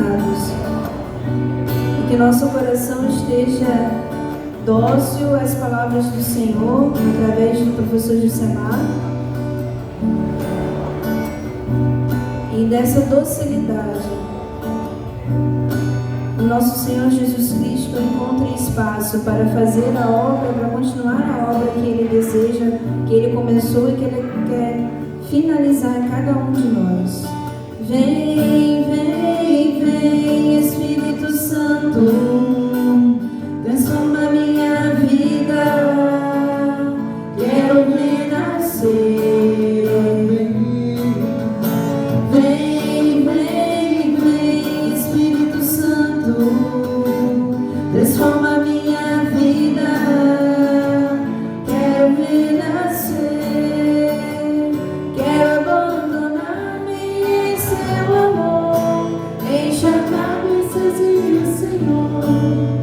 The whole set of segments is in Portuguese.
amados, e que nosso coração esteja dócil às palavras do Senhor, através do professor Josemar, e dessa docilidade, o nosso Senhor Jesus Cristo encontre espaço para fazer a obra, para continuar a obra que Ele deseja, que Ele começou e que Ele quer finalizar em cada um de nós. Vem, vem, vem, Espírito Santo, transforma minha vida, quero renascer. Vem, vem, vem, Espírito Santo, transforma minha vida, quero renascer, quero abandonar-me em seu amor, enxergar cabeças em Senhor,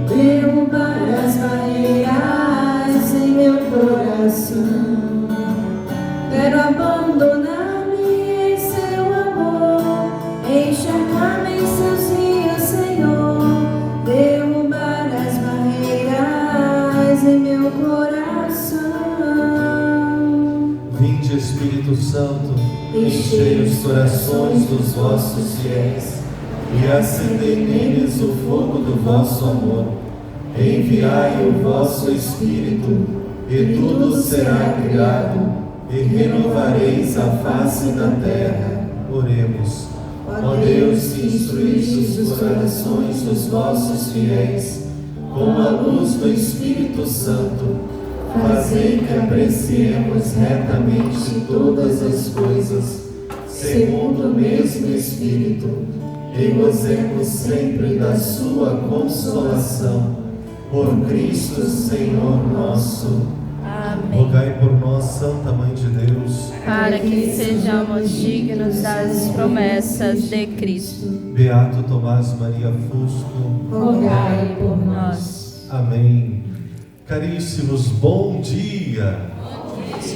derrubar as barreiras em meu coração, quero abandonar-me em seu amor, enxergar-me em seus rios, Senhor, derrubar as barreiras em meu coração. Vinde, Espírito Santo, enchei os corações dos vossos fiéis e acendei neles o fogo do vosso amor. Enviai o vosso Espírito, e tudo será criado, e renovareis a face da terra. Oremos. Ó Deus, que instruíste os corações dos vossos fiéis com a luz do Espírito Santo, fazei que apreciemos retamente todas as coisas, segundo o mesmo Espírito, e gozemos sempre da sua consolação. Por Cristo Senhor nosso. Amém. Rogai por nós, Santa Mãe de Deus, Para que sejamos dignos das promessas de Cristo. Beato Tomás Maria Fusco, Rogai por nós. Amém. Caríssimos, bom dia.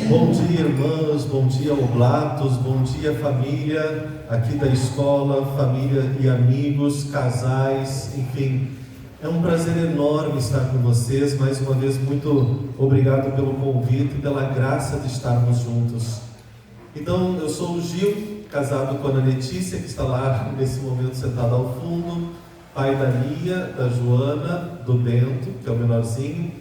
Bom dia, irmãos, bom dia, oblatos, bom dia, família aqui da escola, família e amigos, casais, enfim. É um prazer enorme estar com vocês. Mais uma vez, muito obrigado pelo convite e pela graça de estarmos juntos. Então, eu sou o Gil, casado com a Ana Letícia, que está lá nesse momento sentada ao fundo, pai da Lia, da Joana, do Bento, que é o menorzinho.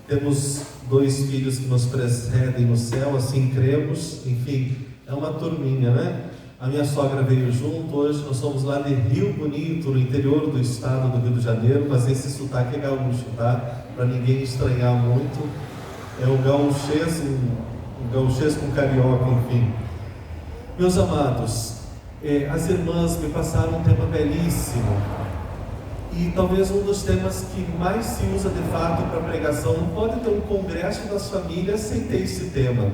Temos 2 filhos que nos precedem no céu, assim cremos. Enfim, é uma turminha, né? A minha sogra veio junto. Hoje nós somos lá de Rio Bonito, no interior do estado do Rio de Janeiro, mas esse sotaque é gaúcho, tá? Para ninguém estranhar muito. É um gauchês com carioca, enfim. Meus amados, as irmãs me passaram um tema belíssimo. E talvez um dos temas que mais se usa de fato para pregação. Não pode ter um congresso das famílias sem ter esse tema.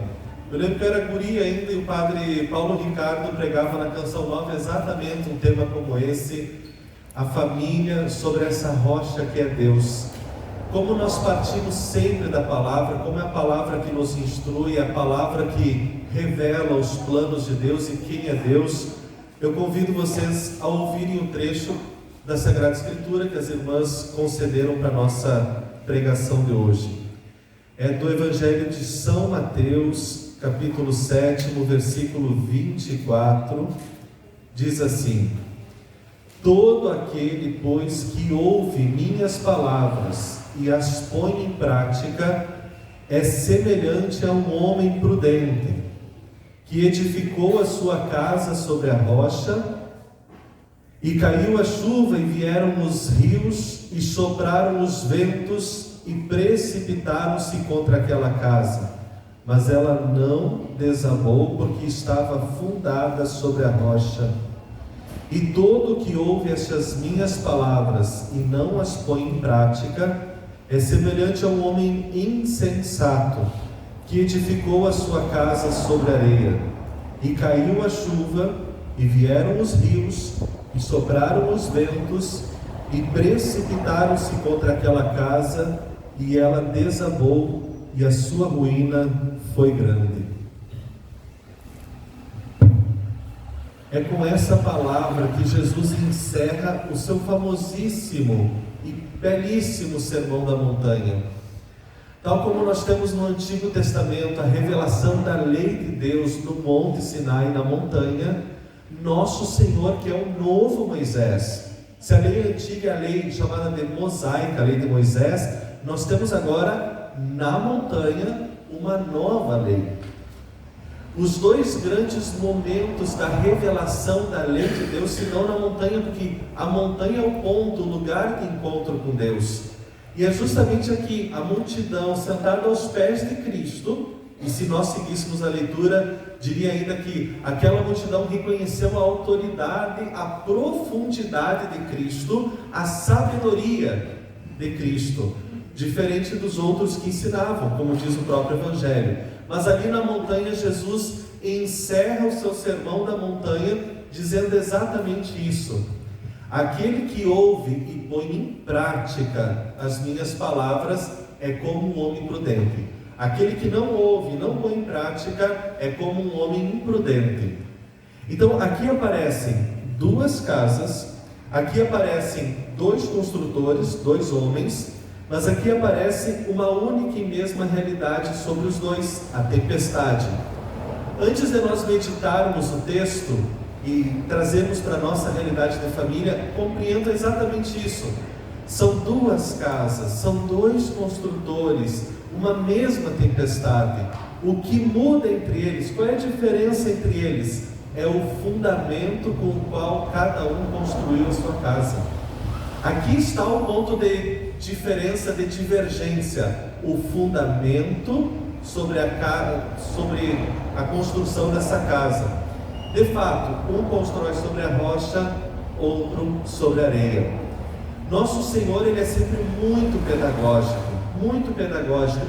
Eu lembro que eu era guri ainda e o padre Paulo Ricardo pregava na Canção Nova exatamente um tema como esse, a família sobre essa rocha que é Deus. Como nós partimos sempre da palavra, como é a palavra que nos instrui, a palavra que revela os planos de Deus e quem é Deus, eu convido vocês a ouvirem o trecho da Sagrada Escritura que as irmãs concederam para a nossa pregação de hoje. É do Evangelho de São Mateus, capítulo 7, versículo 24, diz assim: todo aquele, pois, que ouve minhas palavras e as põe em prática, é semelhante a um homem prudente, que edificou a sua casa sobre a rocha, e caiu a chuva, e vieram os rios, e sopraram os ventos, e precipitaram-se contra aquela casa. Mas ela não desabou, porque estava fundada sobre a rocha. E todo o que ouve estas minhas palavras e não as põe em prática, é semelhante a um homem insensato, que edificou a sua casa sobre a areia. E caiu a chuva, e vieram os rios, e sopraram os ventos, e precipitaram-se contra aquela casa, e ela desabou, e a sua ruína foi grande. É com essa palavra que Jesus encerra o seu famosíssimo e belíssimo Sermão da Montanha. Tal como nós temos no Antigo Testamento a revelação da lei de Deus no Monte Sinai, na montanha, nosso Senhor, que é o novo Moisés. Se a lei antiga é a lei chamada de mosaica, a lei de Moisés, nós temos agora na montanha uma nova lei. Os dois grandes momentos da revelação da lei de Deus se dão na montanha, porque a montanha é o ponto, o lugar de encontro com Deus. E é justamente aqui, a multidão sentada aos pés de Cristo, e se nós seguíssemos a leitura, diria ainda que aquela multidão reconheceu a autoridade, a profundidade de Cristo, a sabedoria de Cristo, diferente dos outros que ensinavam, como diz o próprio Evangelho. Mas ali na montanha, Jesus encerra o seu sermão da montanha, dizendo exatamente isso: aquele que ouve e põe em prática as minhas palavras é como um homem prudente. Aquele que não ouve e não põe em prática é como um homem imprudente. Então aqui aparecem duas casas, aqui aparecem dois construtores, dois homens, mas aqui aparece uma única e mesma realidade sobre os dois, a tempestade. Antes de nós meditarmos o texto e trazermos para a nossa realidade de família, compreenda exatamente isso. São duas casas, são dois construtores, uma mesma tempestade. O que muda entre eles, qual é a diferença entre eles? É o fundamento com o qual cada um construiu a sua casa. Aqui está o ponto de diferença, de divergência: o fundamento sobre a construção dessa casa. De fato, um constrói sobre a rocha, outro sobre a areia. Nosso Senhor, Ele é sempre muito pedagógico,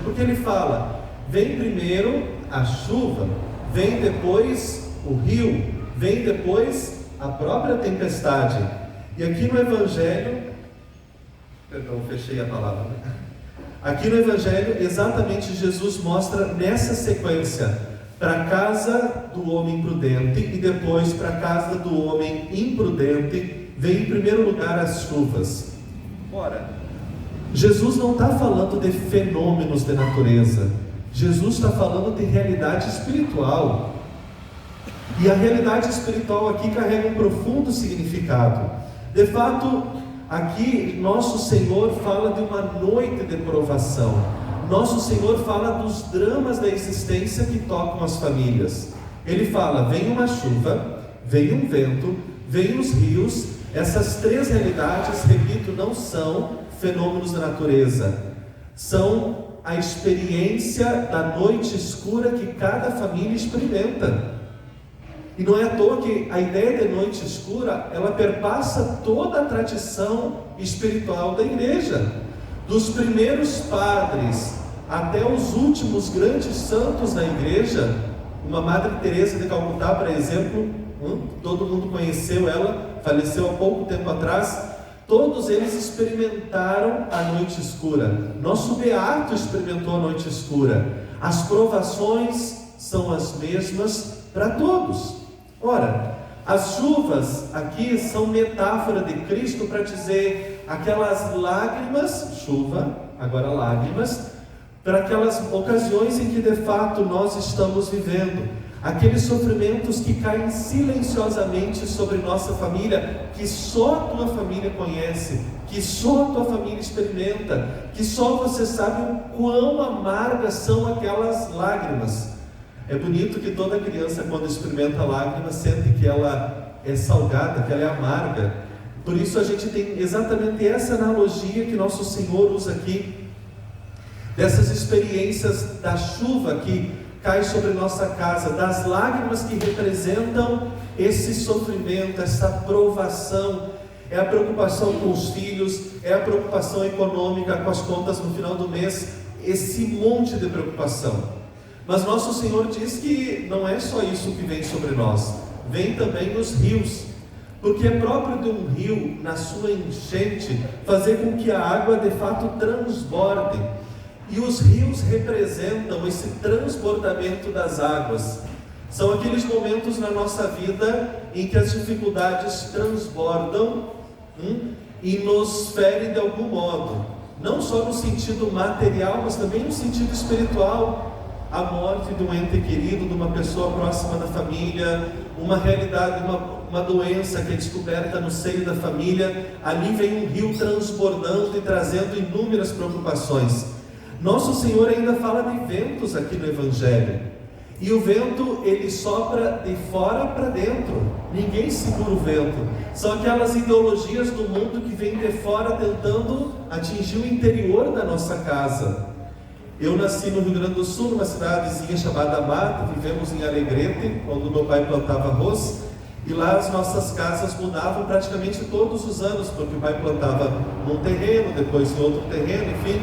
porque Ele fala: vem primeiro a chuva, vem depois o rio, vem depois a própria tempestade. E aqui no Evangelho, fechei a palavra. Aqui no Evangelho, exatamente Jesus mostra nessa sequência: para a casa do homem prudente e depois para a casa do homem imprudente, vem em primeiro lugar as chuvas. Ora, Jesus não está falando de fenômenos de natureza, Jesus está falando de realidade espiritual. E a realidade espiritual aqui carrega um profundo significado. De fato, aqui nosso Senhor fala de uma noite de provação. Nosso Senhor fala dos dramas da existência que tocam as famílias. Ele fala: vem uma chuva, vem um vento, vem os rios. Essas três realidades, repito, não são fenômenos da natureza, são a experiência da noite escura que cada família experimenta. E não é à toa que a ideia de noite escura, ela perpassa toda a tradição espiritual da igreja, dos primeiros padres até os últimos grandes santos da igreja. Uma Madre Teresa de Calcutá, por exemplo, todo mundo conheceu ela, faleceu há pouco tempo atrás. Todos eles experimentaram a noite escura. Nosso Beato experimentou a noite escura. As provações são as mesmas para todos. Ora, as chuvas aqui são metáfora de Cristo para dizer aquelas lágrimas, chuva, agora lágrimas, para aquelas ocasiões em que de fato nós estamos vivendo, aqueles sofrimentos que caem silenciosamente sobre nossa família, que só a tua família conhece, que só a tua família experimenta, que só você sabe o quão amargas são aquelas lágrimas. É bonito que toda criança, quando experimenta lágrimas, sente que ela é salgada, que ela é amarga. Por isso a gente tem exatamente essa analogia que nosso Senhor usa aqui, dessas experiências da chuva que cai sobre nossa casa, das lágrimas que representam esse sofrimento, essa provação. É a preocupação com os filhos, é a preocupação econômica com as contas no final do mês, esse monte de preocupação. Mas nosso Senhor diz que não é só isso que vem sobre nós, vem também os rios, porque é próprio de um rio, na sua enchente, fazer com que a água de fato transborde. E os rios representam esse transbordamento das águas. São aqueles momentos na nossa vida em que as dificuldades transbordam e nos ferem de algum modo. Não só no sentido material, mas também no sentido espiritual. A morte de um ente querido, de uma pessoa próxima da família, uma realidade, uma doença que é descoberta no seio da família. Ali vem um rio transbordando e trazendo inúmeras preocupações. Nosso Senhor ainda fala de ventos aqui no Evangelho. E o vento, ele sopra de fora para dentro. Ninguém segura o vento. São aquelas ideologias do mundo que vêm de fora tentando atingir o interior da nossa casa. Eu nasci no Rio Grande do Sul, numa cidadezinha chamada Mata. Vivemos em Alegrete, onde meu pai plantava arroz. E lá as nossas casas mudavam praticamente todos os anos, porque o pai plantava num terreno, depois em outro terreno, enfim.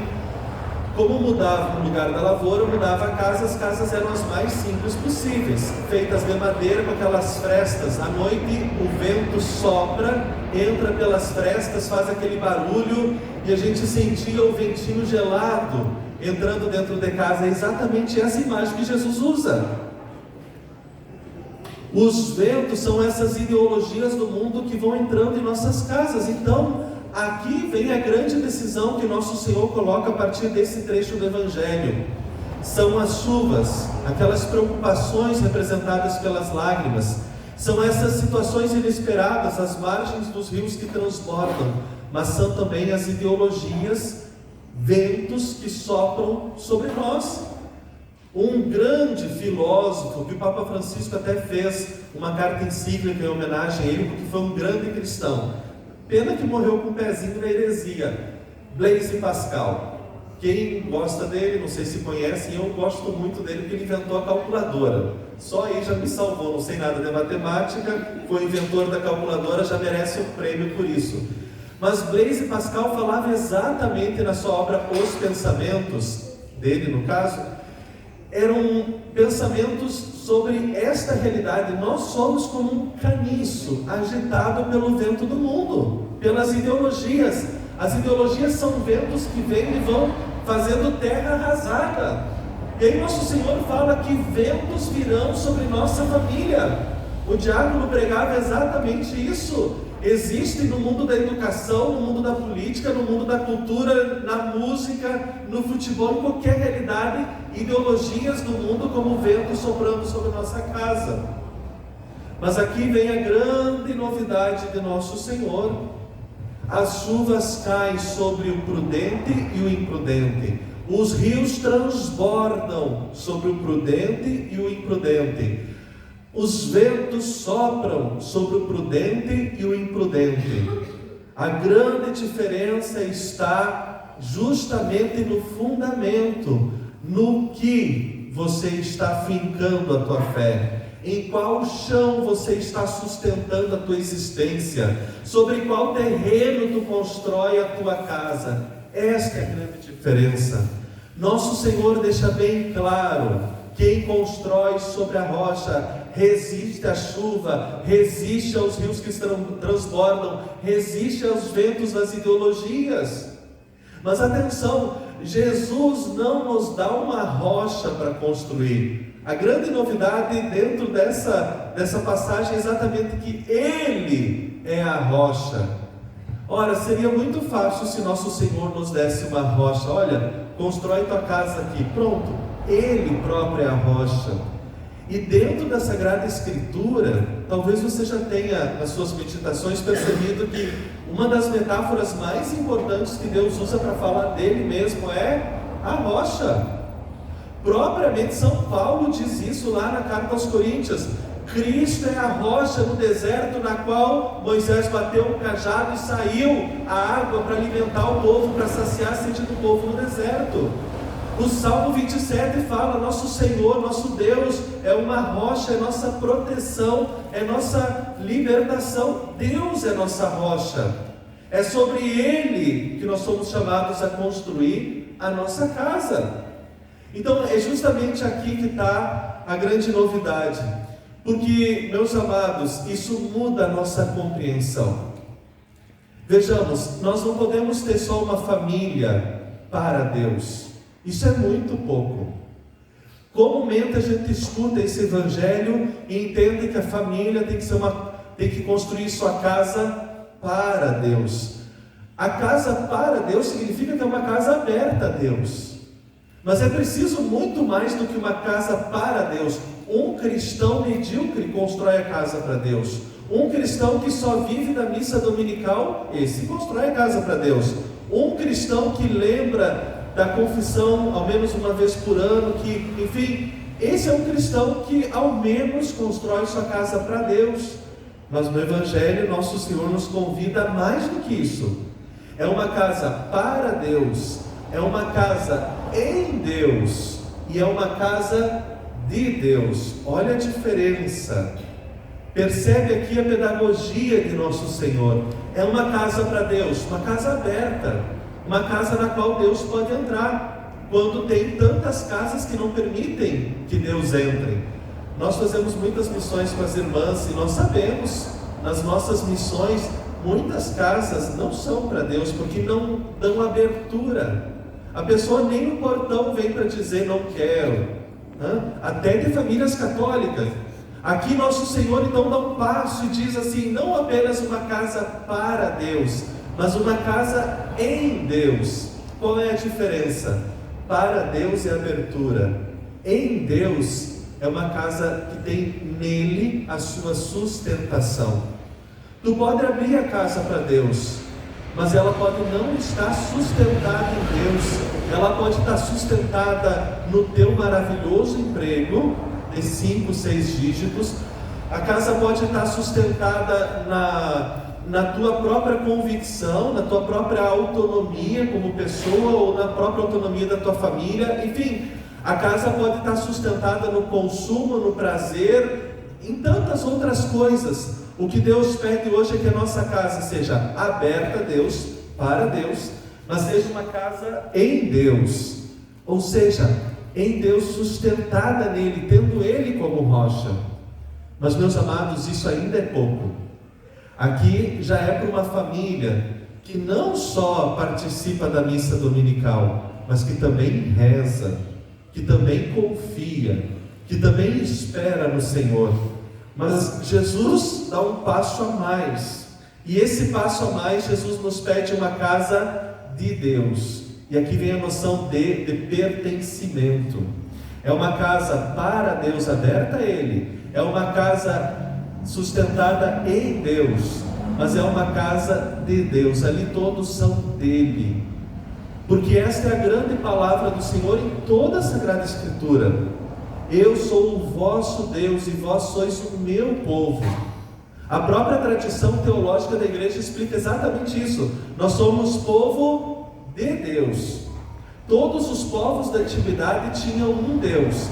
Como mudava no lugar da lavoura, mudava a casa, as casas eram as mais simples possíveis, feitas de madeira com aquelas frestas. À noite o vento sopra, entra pelas frestas, faz aquele barulho e a gente sentia o ventinho gelado entrando dentro de casa. É exatamente essa imagem que Jesus usa. Os ventos são essas ideologias do mundo que vão entrando em nossas casas. Então, aqui vem a grande decisão que nosso Senhor coloca a partir desse trecho do Evangelho. São as chuvas, aquelas preocupações representadas pelas lágrimas. São essas situações inesperadas, as margens dos rios que transbordam. Mas são também as ideologias, ventos que sopram sobre nós. Um grande filósofo, que o Papa Francisco até fez uma carta encíclica em homenagem a ele, porque foi um grande cristão. Pena que morreu com um pezinho na heresia. Blaise Pascal. Quem gosta dele, não sei se conhecem, eu gosto muito dele porque ele inventou a calculadora. Só aí já me salvou, não sei nada de matemática, foi o inventor da calculadora, já merece um prêmio por isso. Mas Blaise Pascal falava exatamente na sua obra Os Pensamentos, dele no caso, eram pensamentos sobre esta realidade. Nós somos como um caniço agitado pelo vento do mundo, pelas ideologias. As ideologias são ventos que vêm e vão fazendo terra arrasada. E aí nosso Senhor fala que ventos virão sobre nossa família. O diácono pregava exatamente isso. Existe no mundo da educação, no mundo da política, no mundo da cultura, na música, no futebol, em qualquer realidade, ideologias do mundo como vento soprando sobre nossa casa. Mas aqui vem a grande novidade de nosso Senhor. As chuvas caem sobre o prudente e o imprudente. Os rios transbordam sobre o prudente e o imprudente. Os ventos sopram sobre o prudente e o imprudente. A grande diferença está justamente no fundamento, no que você está fincando a tua fé, em qual chão você está sustentando a tua existência, sobre qual terreno tu constrói a tua casa. Esta é a grande diferença. Nosso Senhor deixa bem claro: quem constrói sobre a rocha resiste à chuva, resiste aos rios que transbordam, resiste aos ventos das ideologias. Mas atenção, Jesus não nos dá uma rocha para construir. A grande novidade dentro dessa passagem é exatamente que Ele é a rocha. Ora, seria muito fácil se nosso Senhor nos desse uma rocha. Olha, constrói tua casa aqui, pronto. Ele próprio é a rocha. E dentro da Sagrada Escritura, talvez você já tenha nas suas meditações percebido que uma das metáforas mais importantes que Deus usa para falar dele mesmo é a rocha. Propriamente São Paulo diz isso lá na carta aos Coríntios: Cristo é a rocha no deserto na qual Moisés bateu o cajado e saiu a água para alimentar o povo, para saciar a sede do povo no deserto. O Salmo 27 fala: nosso Senhor, nosso Deus é uma rocha, é nossa proteção, é nossa libertação. Deus é nossa rocha. É sobre Ele que nós somos chamados a construir a nossa casa. Então é justamente aqui que está a grande novidade. Porque, meus amados, isso muda a nossa compreensão. Vejamos, nós não podemos ter só uma família para Deus. Isso é muito pouco. Comumente a gente escuta esse evangelho e entende que a família tem que construir sua casa para Deus. A casa para Deus significa que é uma casa aberta a Deus. Mas é preciso muito mais do que uma casa para Deus. Um cristão medíocre constrói a casa para Deus. Um cristão que só vive da missa dominical, esse constrói a casa para Deus. Um cristão que lembra da confissão ao menos uma vez por ano, que, enfim, esse é um cristão que ao menos constrói sua casa para Deus. Mas no Evangelho, nosso Senhor nos convida a mais do que isso. É uma casa para Deus, é uma casa em Deus e é uma casa de Deus. Olha a diferença. Percebe aqui a pedagogia de nosso Senhor. É uma casa para Deus, uma casa aberta, uma casa na qual Deus pode entrar, quando tem tantas casas que não permitem que Deus entre. Nós fazemos muitas missões com as irmãs e nós sabemos, nas nossas missões, muitas casas não são para Deus, porque não dão abertura. A pessoa nem no portão vem para dizer não quero, até de famílias católicas. Aqui nosso Senhor então dá um passo e diz assim, não apenas uma casa para Deus, mas uma casa em Deus. Qual é a diferença? Para Deus é abertura, em Deus é uma casa que tem nele a sua sustentação. Tu pode abrir a casa para Deus, mas ela pode não estar sustentada em Deus. Ela pode estar sustentada no teu maravilhoso emprego de 5, 6 dígitos. A casa pode estar sustentada na tua própria convicção, na tua própria autonomia como pessoa, ou na própria autonomia da tua família. Enfim, a casa pode estar sustentada no consumo, no prazer, em tantas outras coisas. O que Deus pede hoje é que a nossa casa seja aberta a Deus, para Deus, mas seja uma casa em Deus, ou seja, em Deus, sustentada nele, tendo ele como rocha. Mas meus amados, isso ainda é pouco. Aqui já é para uma família que não só participa da missa dominical, mas que também reza, que também confia, que também espera no Senhor. Mas Jesus dá um passo a mais, e esse passo a mais, Jesus nos pede uma casa de Deus. E aqui vem a noção de pertencimento. É uma casa para Deus, aberta a Ele. É uma casa sustentada em Deus, mas é uma casa de Deus. Ali todos são dele, porque esta é a grande palavra do Senhor em toda a Sagrada Escritura. Eu sou o vosso Deus e vós sois o meu povo. A própria tradição teológica da igreja explica exatamente isso. Nós somos povo de Deus. Todos os povos da antiguidade tinham um Deus.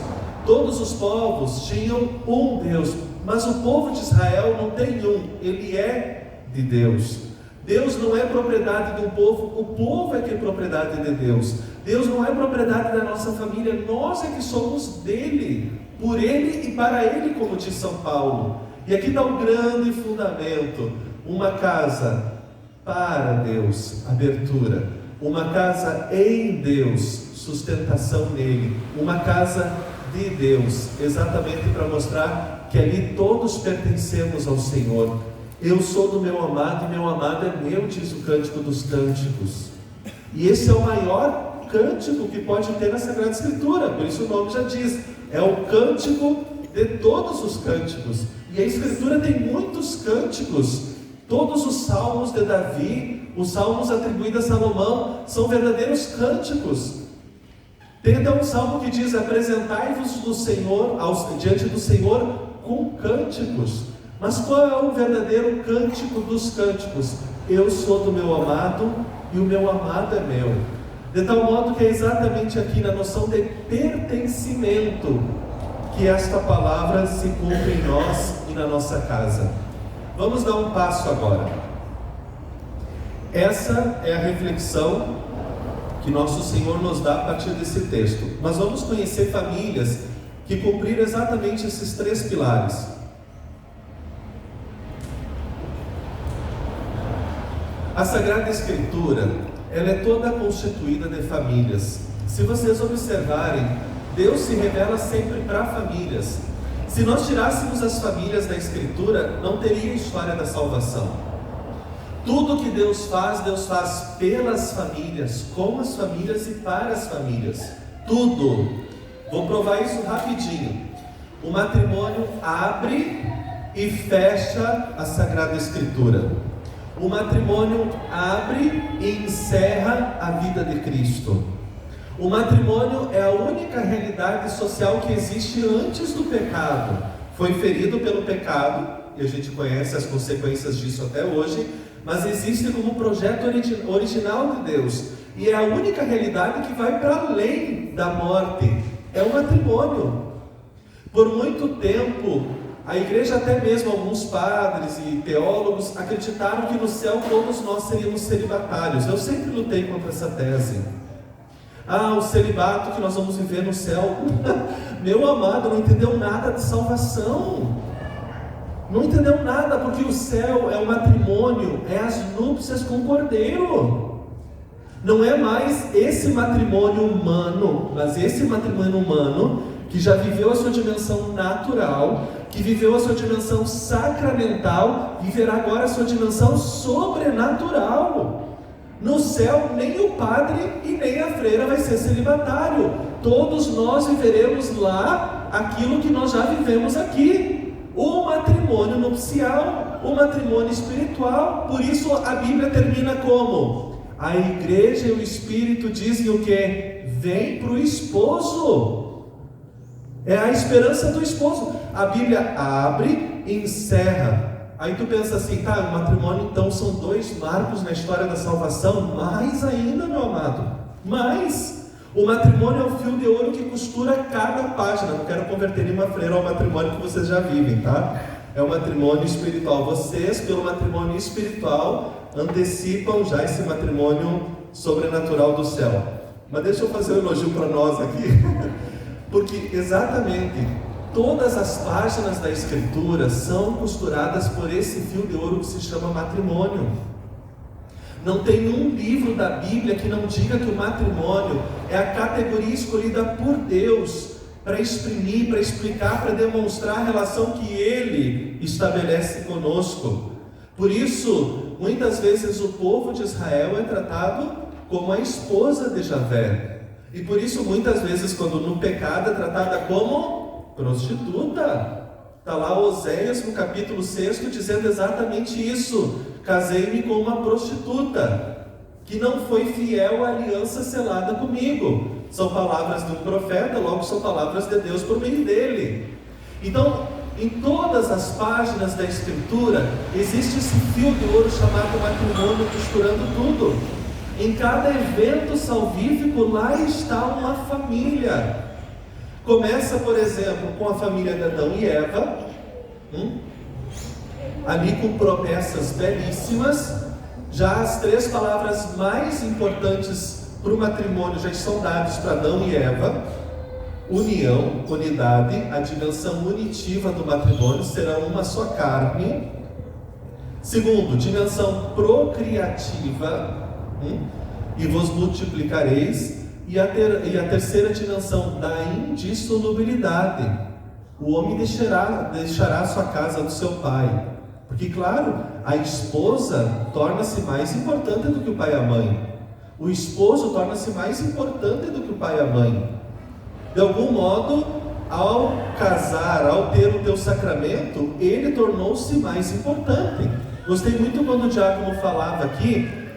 Todos os povos tinham um Deus. Mas o povo de Israel não tem um, ele é de Deus. Deus não é propriedade de um povo, o povo é que é propriedade de Deus. Deus não é propriedade da nossa família, nós é que somos dele, por ele e para ele, como diz São Paulo. E aqui está um grande fundamento: uma casa para Deus, abertura; uma casa em Deus, sustentação nele; uma casa de Deus, exatamente para mostrar que ali todos pertencemos ao Senhor. Eu sou do meu amado e meu amado é meu, diz o Cântico dos Cânticos. E esse é o maior cântico que pode ter na Sagrada Escritura, por isso o nome já diz, é o cântico de todos os cânticos. E a Escritura tem muitos cânticos. Todos os salmos de Davi, os salmos atribuídos a Salomão, são verdadeiros cânticos. Tem até um salmo que diz: apresentai-vos do Senhor, diante do Senhor com cânticos. Mas qual é o verdadeiro cântico dos cânticos? Eu sou do meu amado e o meu amado é meu. De tal modo que é exatamente aqui na noção de pertencimento que esta palavra se cumpre em nós e na nossa casa. Vamos dar um passo agora. Essa é a reflexão que nosso Senhor nos dá a partir desse texto. Mas vamos conhecer famílias que cumpriram exatamente esses 3 pilares. A Sagrada Escritura, ela é toda constituída de famílias. Se vocês observarem, Deus se revela sempre para famílias. Se nós tirássemos as famílias da Escritura, não teria história da salvação. Tudo que Deus faz pelas famílias, com as famílias e para as famílias. Tudo. Vou provar isso rapidinho. O matrimônio abre e fecha a Sagrada Escritura. O matrimônio abre e encerra a vida de Cristo. O matrimônio é a única realidade social que existe antes do pecado. Foi ferido pelo pecado, e a gente conhece as consequências disso até hoje, mas existe como projeto original de Deus. E é a única realidade que vai para além da morte. É o matrimônio. Por muito tempo, a igreja, até mesmo alguns padres e teólogos, acreditaram que no céu todos nós seríamos celibatários. Eu sempre lutei contra essa tese. O celibato que nós vamos viver no céu. Meu amado, não entendeu nada de salvação. Não entendeu nada, porque o céu é o matrimônio, é as núpcias com o Cordeiro. Não é mais esse matrimônio humano, mas esse matrimônio humano que já viveu a sua dimensão natural, que viveu a sua dimensão sacramental, viverá agora a sua dimensão sobrenatural. No céu, nem o padre e nem a freira vai ser celibatário. Todos nós viveremos lá aquilo que nós já vivemos aqui. O matrimônio nupcial, o matrimônio espiritual. Por isso a Bíblia termina como? A igreja e o Espírito dizem o quê? Vem para o esposo. É a esperança do esposo. A Bíblia abre e encerra. Aí tu pensa assim, o matrimônio então são 2 marcos na história da salvação? Mais ainda, meu amado, mais. O matrimônio é o fio de ouro que costura cada página. Não quero converter nenhuma freira ao matrimônio que vocês já vivem, tá? É o matrimônio espiritual. Vocês, pelo matrimônio espiritual, antecipam já esse matrimônio sobrenatural do céu. Mas deixa eu fazer um elogio para nós aqui, porque exatamente todas as páginas da Escritura são costuradas por esse fio de ouro que se chama matrimônio. Não tem um livro da Bíblia que não diga que o matrimônio é a categoria escolhida por Deus para exprimir, para explicar, para demonstrar a relação que Ele estabelece conosco. Por isso, muitas vezes o povo de Israel é tratado como a esposa de Javé. E por isso, muitas vezes, quando no pecado é tratada como prostituta. Está lá Oséias no capítulo 6 dizendo exatamente isso. Casei-me com uma prostituta que não foi fiel à aliança selada comigo. São palavras de um profeta, logo são palavras de Deus por meio dele. Então, em todas as páginas da Escritura existe esse fio de ouro chamado matrimônio costurando tudo. Em cada evento salvífico lá está uma família. Começa, por exemplo, com a família de Adão e Eva, ali com promessas belíssimas. Já as 3 palavras mais importantes para o matrimônio já estão dadas para Adão e Eva: união, unidade, a dimensão unitiva do matrimônio, será uma só carne. Segundo, dimensão procriativa, e vos multiplicareis. E a terceira dimensão da indissolubilidade. O homem deixará a sua casa do seu pai. Porque, claro, a esposa torna-se mais importante do que o pai e a mãe. O esposo torna-se mais importante do que o pai e a mãe. De algum modo, ao casar, ao ter o teu sacramento, ele tornou-se mais importante. Gostei muito quando o diácono falava aqui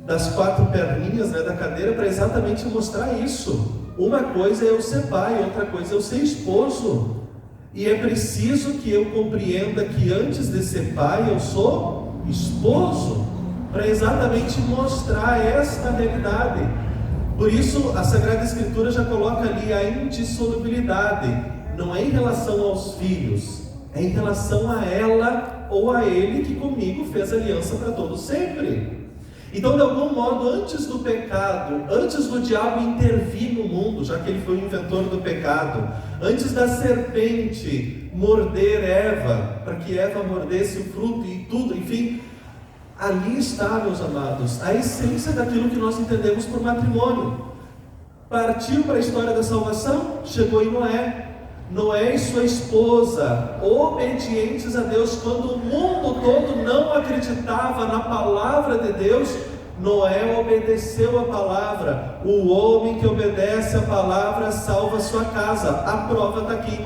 das 4 perninhas, da cadeira, para exatamente mostrar isso. Uma coisa é eu ser pai, outra coisa é eu ser esposo. E é preciso que eu compreenda que antes de ser pai, eu sou esposo, para exatamente mostrar esta realidade. Por isso, a Sagrada Escritura já coloca ali a indissolubilidade. Não é em relação aos filhos, é em relação a ela ou a ele que comigo fez aliança para todo sempre. Então, de algum modo, antes do pecado, antes do diabo intervir no mundo, já que ele foi o inventor do pecado, antes da serpente morder Eva, para que Eva mordesse o fruto e tudo, enfim, ali está, meus amados, a essência daquilo que nós entendemos por matrimônio. Partiu para a história da salvação, chegou em Noé. Noé e sua esposa, obedientes a Deus, quando o mundo todo não acreditava na palavra de Deus, Noé obedeceu a palavra. O homem que obedece a palavra salva sua casa. A prova está aqui em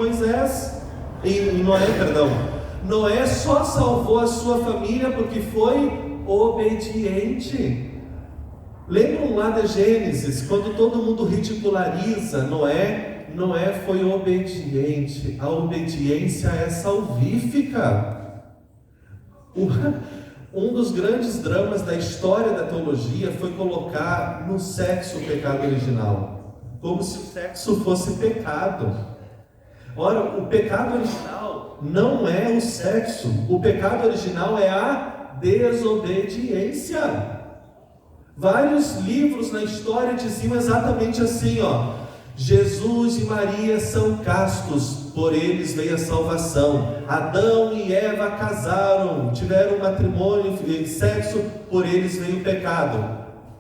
Noé só salvou a sua família porque foi obediente. Lembram lá de Gênesis, quando todo mundo ridiculariza Noé foi obediente. A obediência é salvífica. Um dos grandes dramas da história da teologia foi colocar no sexo o pecado original, como se o sexo fosse pecado. Ora, o pecado original não é o sexo, o pecado original é a desobediência. Vários livros na história diziam exatamente assim, Jesus e Maria são castos, por eles veio a salvação. Adão e Eva casaram, tiveram matrimônio e sexo, por eles veio o pecado.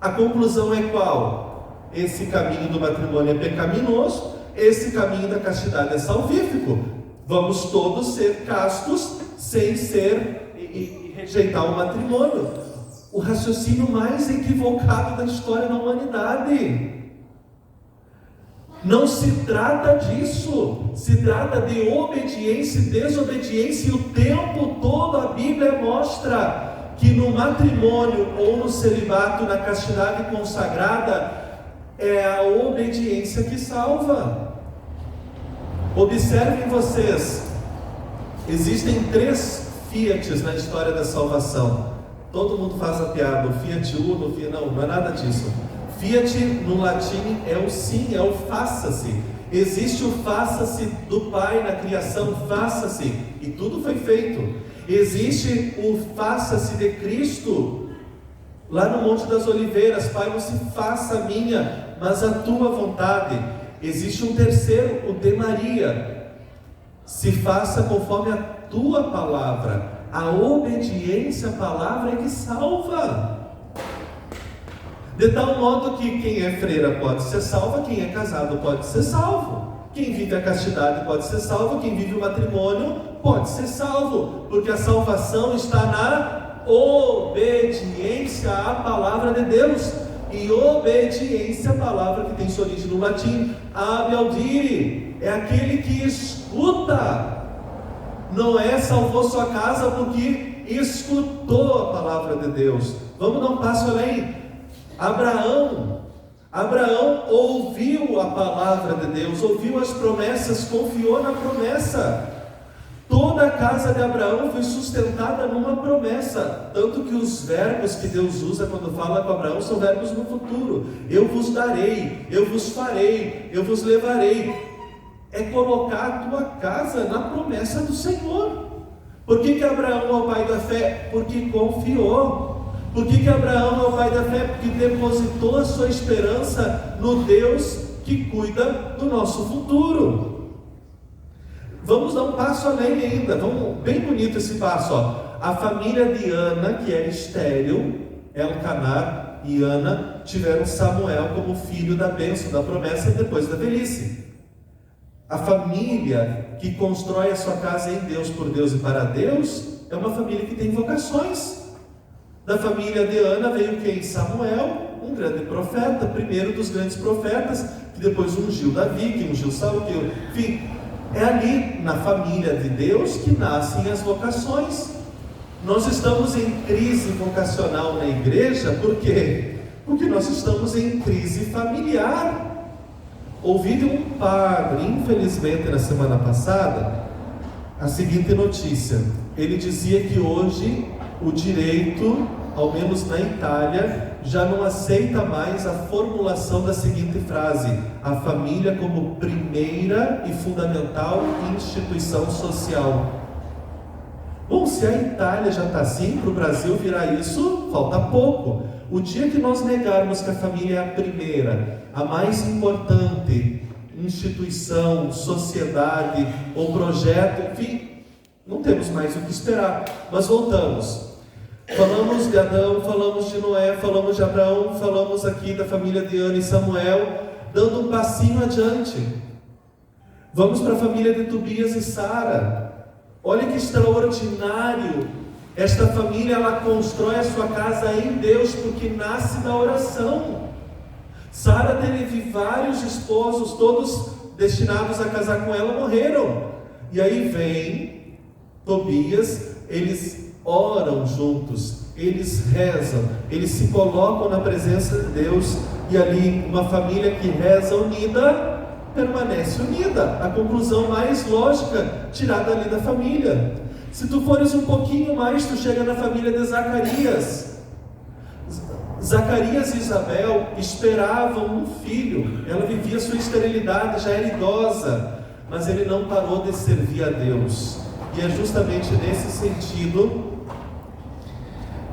A conclusão é qual? Esse caminho do matrimônio é pecaminoso, esse caminho da castidade é salvífico. Vamos todos ser castos sem ser e rejeitar o matrimônio. O raciocínio mais equivocado da história da humanidade. Não se trata disso, se trata de obediência e desobediência, e o tempo todo a Bíblia mostra que no matrimônio ou no celibato, na castidade consagrada, é a obediência que salva. Observem vocês, existem 3 Fiats na história da salvação. Todo mundo faz a piada, o Fiat Uno, não é nada disso. Fiat no latim é o sim, é o faça-se. Existe o faça-se do Pai na criação, faça-se, e tudo foi feito. Existe o faça-se de Cristo lá no Monte das Oliveiras. Pai, não se faça a minha, mas a tua vontade. Existe um terceiro, o de Maria, se faça conforme a tua palavra. A obediência à palavra é que salva. De tal modo que quem é freira pode ser salvo, quem é casado pode ser salvo. Quem vive a castidade pode ser salvo, quem vive o matrimônio pode ser salvo. Porque a salvação está na obediência à palavra de Deus. E obediência à palavra que tem sua origem no latim, ab audire, é aquele que escuta. Noé salvou sua casa porque escutou a palavra de Deus. Vamos dar um passo além. Abraão ouviu a palavra de Deus, ouviu as promessas, confiou na promessa. Toda a casa de Abraão foi sustentada numa promessa, tanto que os verbos que Deus usa quando fala com Abraão são verbos no futuro. Eu vos darei, eu vos farei, eu vos levarei. É colocar a tua casa na promessa do Senhor. Por que Abraão é o pai da fé? Porque confiou. Por que Abraão é o pai da fé? Porque depositou a sua esperança no Deus que cuida do nosso futuro. Vamos dar um passo além ainda. Bem bonito esse passo. A família de Ana, que era estéril, Elcaná e Ana, tiveram Samuel como filho da bênção, da promessa, depois da velhice. A família que constrói a sua casa em Deus, por Deus e para Deus, é uma família que tem vocações. Da família de Ana veio quem? Samuel, um grande profeta, primeiro dos grandes profetas, que depois ungiu Davi, que ungiu Saul, enfim, é ali na família de Deus que nascem as vocações. Nós estamos em crise vocacional na igreja, por quê? Porque nós estamos em crise familiar. Ouvi de um padre, infelizmente na semana passada, a seguinte notícia. Ele dizia que hoje o direito, ao menos na Itália, já não aceita mais a formulação da seguinte frase: a família como primeira e fundamental instituição social. Bom, se a Itália já está assim, para o Brasil virar isso, falta pouco. O dia que nós negarmos que a família é a primeira, a mais importante instituição, sociedade ou projeto, enfim, não temos mais o que esperar. Mas voltamos. Falamos de Adão, falamos de Noé, falamos de Abraão, falamos aqui da família de Ana e Samuel. dando um passinho adiante. Vamos para a família de Tobias e Sara. Olha que extraordinário. Esta família, ela constrói a sua casa em Deus, porque nasce da oração. Sara teve vários esposos, todos destinados a casar com ela, morreram. E aí vem Tobias, eles oram juntos, eles rezam, eles se colocam na presença de Deus, e ali uma família que reza unida, permanece unida. A conclusão mais lógica tirada ali da família. Se tu fores um pouquinho mais, tu chega na família de Zacarias. Zacarias e Isabel esperavam um filho. Ela vivia sua esterilidade, já era idosa, mas ele não parou de servir a Deus. E é justamente nesse sentido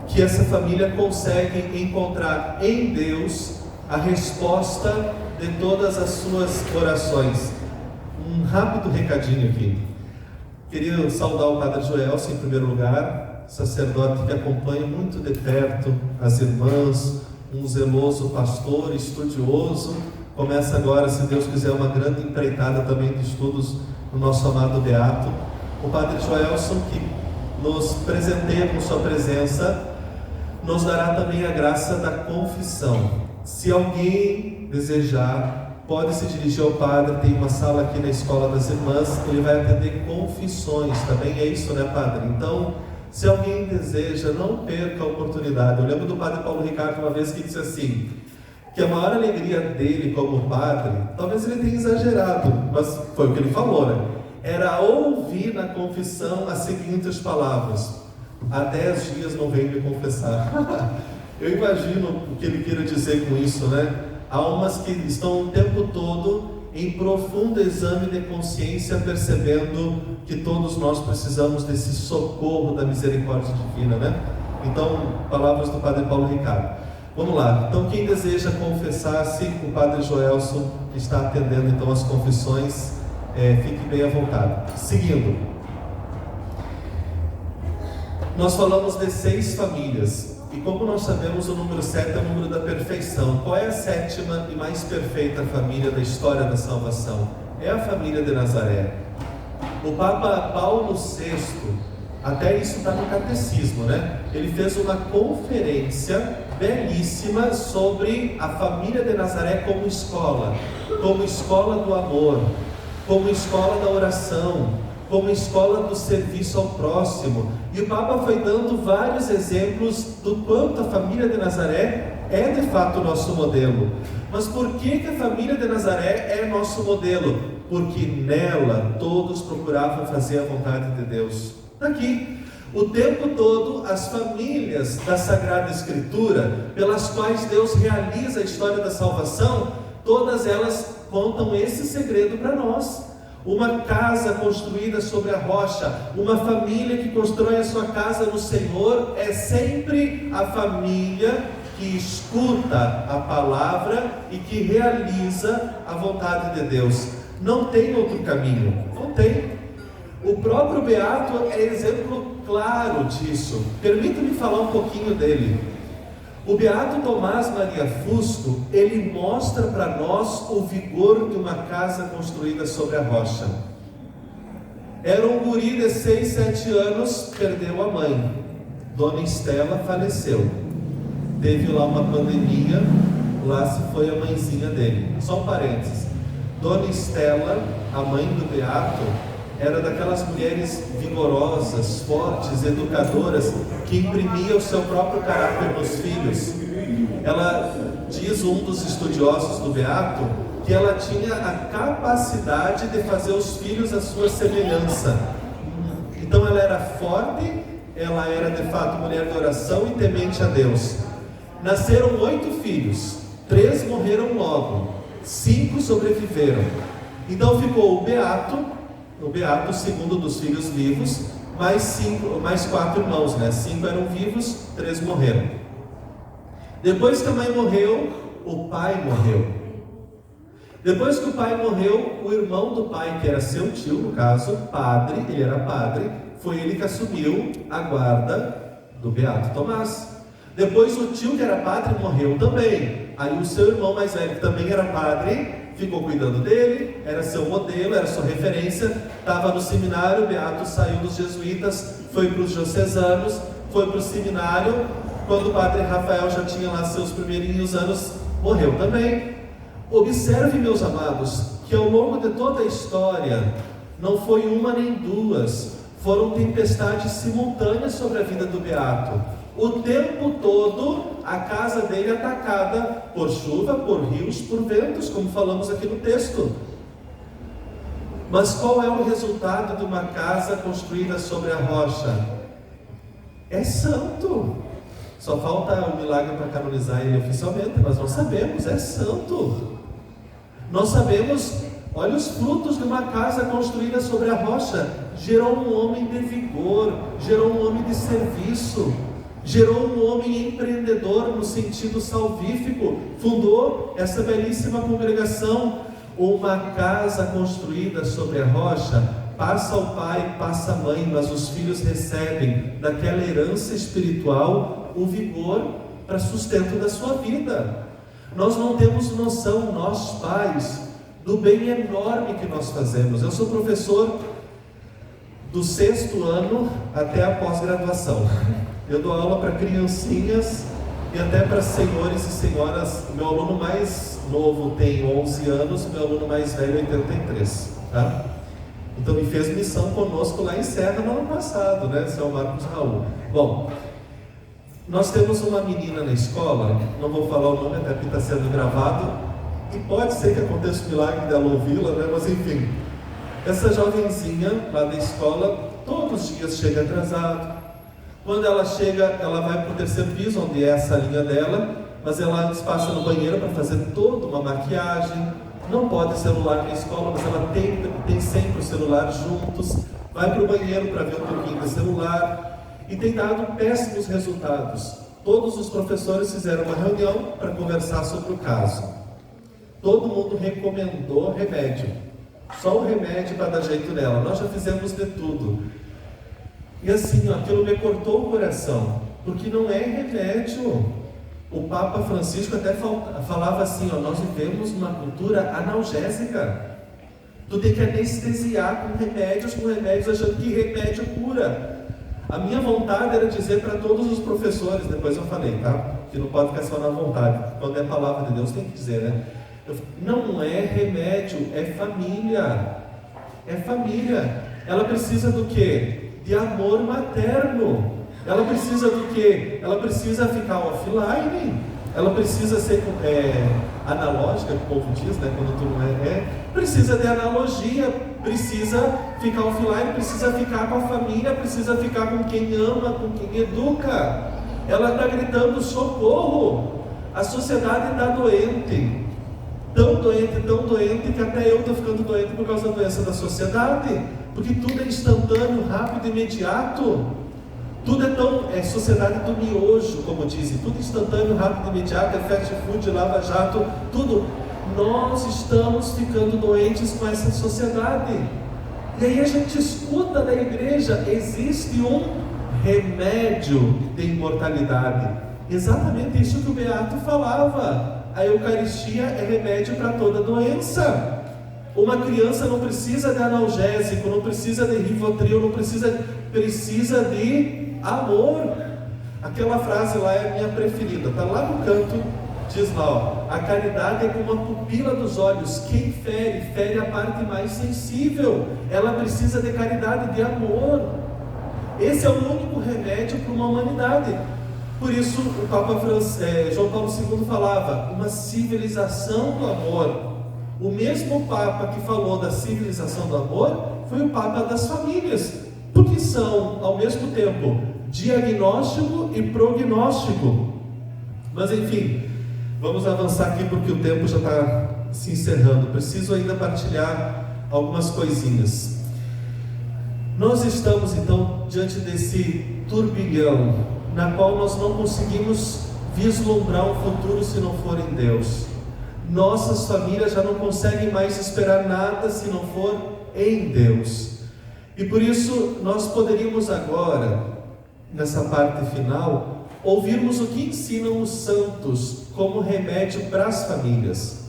que essa família consegue encontrar em Deus a resposta de todas as suas orações. Um rápido recadinho aqui. Queria saudar o Padre Joelson em primeiro lugar, sacerdote que acompanha muito de perto as irmãs, um zeloso pastor, estudioso. Começa agora, se Deus quiser, uma grande empreitada também de estudos no nosso amado Beato. O Padre Joelson, que nos presenteia com sua presença, nos dará também a graça da confissão. Se alguém desejar, pode se dirigir ao Padre. Tem uma sala aqui na Escola das Irmãs, ele vai atender confissões, também é isso, né, Padre? Então, se alguém deseja, não perca a oportunidade. Eu lembro do Padre Paulo Ricardo uma vez que disse assim, que a maior alegria dele como padre, talvez ele tenha exagerado, mas foi o que ele falou, né? Era ouvir na confissão as seguintes palavras: há 10 dias não veio me confessar. Eu imagino o que ele queira dizer com isso, né? Almas que estão o tempo todo em profundo exame de consciência, percebendo que todos nós precisamos desse socorro da misericórdia divina, né? Então, palavras do Padre Paulo Ricardo. Vamos lá. Então, quem deseja confessar-se, o Padre Joelson está atendendo então as confissões. Fique bem à vontade. Seguindo, nós falamos de 6 famílias. E como nós sabemos, o número 7 é o número da perfeição. Qual é a 7ª e mais perfeita família da história da salvação? É a família de Nazaré. O Papa Paulo VI, até isso está no catecismo, né? Ele fez uma conferência belíssima sobre a família de Nazaré como escola do amor, como escola da oração, como escola do serviço ao próximo. E o Papa foi dando vários exemplos do quanto a família de Nazaré é de fato o nosso modelo. Mas por que a família de Nazaré é nosso modelo? Porque nela todos procuravam fazer a vontade de Deus. Aqui, o tempo todo, as famílias da Sagrada Escritura, pelas quais Deus realiza a história da salvação, todas elas contam esse segredo para nós. Uma casa construída sobre a rocha, uma família que constrói a sua casa no Senhor, é sempre a família que escuta a palavra e que realiza a vontade de Deus. Não tem outro caminho, não tem. O próprio Beato é exemplo claro disso. Permita-me falar um pouquinho dele. O Beato Tomás Maria Fusco, ele mostra para nós o vigor de uma casa construída sobre a rocha. Era um guri de 6, 7 anos, perdeu a mãe. Dona Estela faleceu. Teve lá uma pandemia, lá se foi a mãezinha dele. Só um parênteses. Dona Estela, a mãe do Beato, era daquelas mulheres vigorosas, fortes, educadoras, que imprimia o seu próprio caráter nos filhos. Ela, diz um dos estudiosos do Beato, que ela tinha a capacidade de fazer os filhos à sua semelhança. Então ela era forte, ela era de fato mulher de oração e temente a Deus. Nasceram 8 filhos, 3 morreram logo, 5 sobreviveram. Então ficou o Beato, o segundo dos filhos vivos, mais 4 irmãos, né? 5 eram vivos, 3 morreram. Depois que a mãe morreu, o pai morreu. Depois que o pai morreu, o irmão do pai, que era seu tio, no caso, padre, ele era padre, foi ele que assumiu a guarda do Beato Tomás. Depois o tio que era padre morreu também. Aí o seu irmão mais velho, que também era padre, ficou cuidando dele, era seu modelo, era sua referência, estava no seminário. Beato saiu dos jesuítas, foi para os diocesanos, foi para o seminário. Quando o padre Rafael já tinha lá seus primeirinhos anos, morreu também. Observe, meus amados, que ao longo de toda a história, não foi uma nem duas, foram tempestades simultâneas sobre a vida do Beato. O tempo todo, a casa dele atacada por chuva, por rios, por ventos, como falamos aqui no texto. Mas qual é o resultado de uma casa construída sobre a rocha? É santo. Só falta o milagre para canonizar ele oficialmente, nós não sabemos, é santo. Nós sabemos, olha os frutos de uma casa construída sobre a rocha. Gerou um homem de vigor, gerou um homem de serviço, gerou um homem empreendedor no sentido salvífico, fundou essa belíssima congregação. Uma casa construída sobre a rocha, passa ao pai, passa à mãe, mas os filhos recebem daquela herança espiritual o vigor para sustento da sua vida. Nós não temos noção, nós pais, do bem enorme que nós fazemos. Eu sou professor do 6º ano até a pós-graduação. Eu dou aula para criancinhas e até para senhores e senhoras. Meu aluno mais novo tem 11 anos, meu aluno mais velho 83, tá? Então me fez missão conosco lá em Serra no ano passado, né, seu Marcos Raul. Bom, nós temos uma menina na escola, não vou falar o nome até porque está sendo gravado, e pode ser que aconteça o milagre dela ouvi-la, né, mas enfim. Essa jovenzinha lá da escola, todos os dias chega atrasado. Quando ela chega, ela vai para o 3º piso, onde é a salinha dela, mas ela antes passa no banheiro para fazer toda uma maquiagem. Não pode celular na escola, mas ela tem sempre o celular juntos. Vai para o banheiro para ver o truquinho do celular. E tem dado péssimos resultados. Todos os professores fizeram uma reunião para conversar sobre o caso. Todo mundo recomendou remédio. Só o remédio para dar jeito nela. Nós já fizemos de tudo. E assim, aquilo me cortou o coração, porque não é remédio. O Papa Francisco até falava assim, nós vivemos numa cultura analgésica. Tu tem que anestesiar com remédios, achando que remédio cura. A minha vontade era dizer para todos os professores, depois eu falei, tá? Que não pode ficar só na vontade. Quando é palavra de Deus tem que dizer, né? Não é remédio, é família. É família. Ela precisa do quê? De amor materno. Ela precisa do quê? Ela precisa ficar offline. Ela precisa ser analógica, que o povo diz, né? Quando tu não precisa de analogia, precisa ficar offline, precisa ficar com a família, precisa ficar com quem ama, com quem educa. Ela está gritando socorro. A sociedade está doente. Tão doente, que até eu estou ficando doente por causa da doença da sociedade. Porque tudo é instantâneo, rápido, imediato. Tudo é sociedade do miojo, como dizem. Tudo instantâneo, rápido, imediato, é fast food, lava jato, tudo. Nós estamos ficando doentes com essa sociedade. E aí a gente escuta da igreja, existe um remédio de imortalidade. Exatamente isso que o Beato falava. A Eucaristia é remédio para toda doença. Uma criança não precisa de analgésico, não precisa de Rivotril, não precisa de amor. Aquela frase lá é a minha preferida, está lá no canto, diz lá, a caridade é como a pupila dos olhos, quem fere a parte mais sensível. Ela precisa de caridade, de amor. Esse é o único remédio para uma humanidade. Por isso o Papa João Paulo II falava, uma civilização do amor. O mesmo Papa que falou da civilização do amor foi o Papa das famílias, porque são, ao mesmo tempo, diagnóstico e prognóstico. Mas enfim, vamos avançar aqui porque o tempo já está se encerrando. Preciso ainda partilhar algumas coisinhas. Nós estamos então diante desse turbilhão, na qual nós não conseguimos vislumbrar um futuro se não for em Deus. Nossas famílias já não conseguem mais esperar nada se não for em Deus. E por isso nós poderíamos agora, nessa parte final, ouvirmos o que ensinam os santos como remédio para as famílias.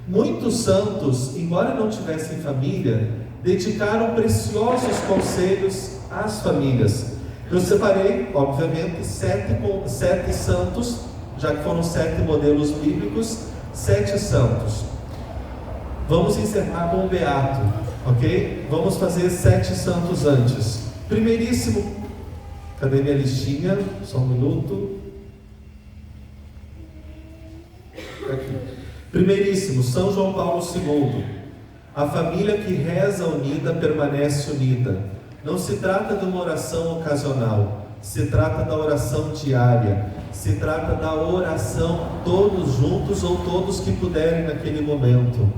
Muitos santos, embora não tivessem família, dedicaram preciosos conselhos às famílias. Eu separei, obviamente, sete santos, já que foram 7 modelos bíblicos, 7 santos. Vamos encerrar com o beato, ok? Vamos fazer 7 santos antes. Primeiríssimo, cadê minha listinha? Só um minuto. Aqui. Primeiríssimo, São João Paulo II. A família que reza unida permanece unida. Não se trata de uma oração ocasional, se trata da oração diária, se trata da oração todos juntos ou todos que puderem naquele momento.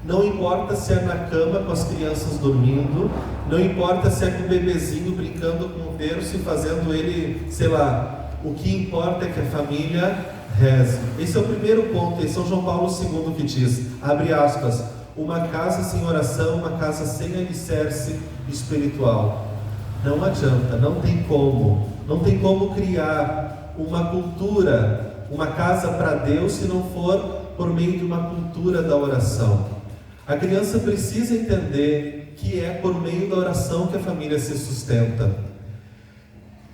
Não importa se é na cama com as crianças dormindo, não importa se é com o bebezinho brincando com o berço e fazendo ele, sei lá, o que importa é que a família reze. Esse é o primeiro ponto, esse é São João Paulo II que diz, abre aspas, uma casa sem oração, uma casa sem alicerce espiritual. Não adianta, não tem como criar uma cultura, uma casa para Deus se não for por meio de uma cultura da oração. A criança precisa entender que é por meio da oração que a família se sustenta.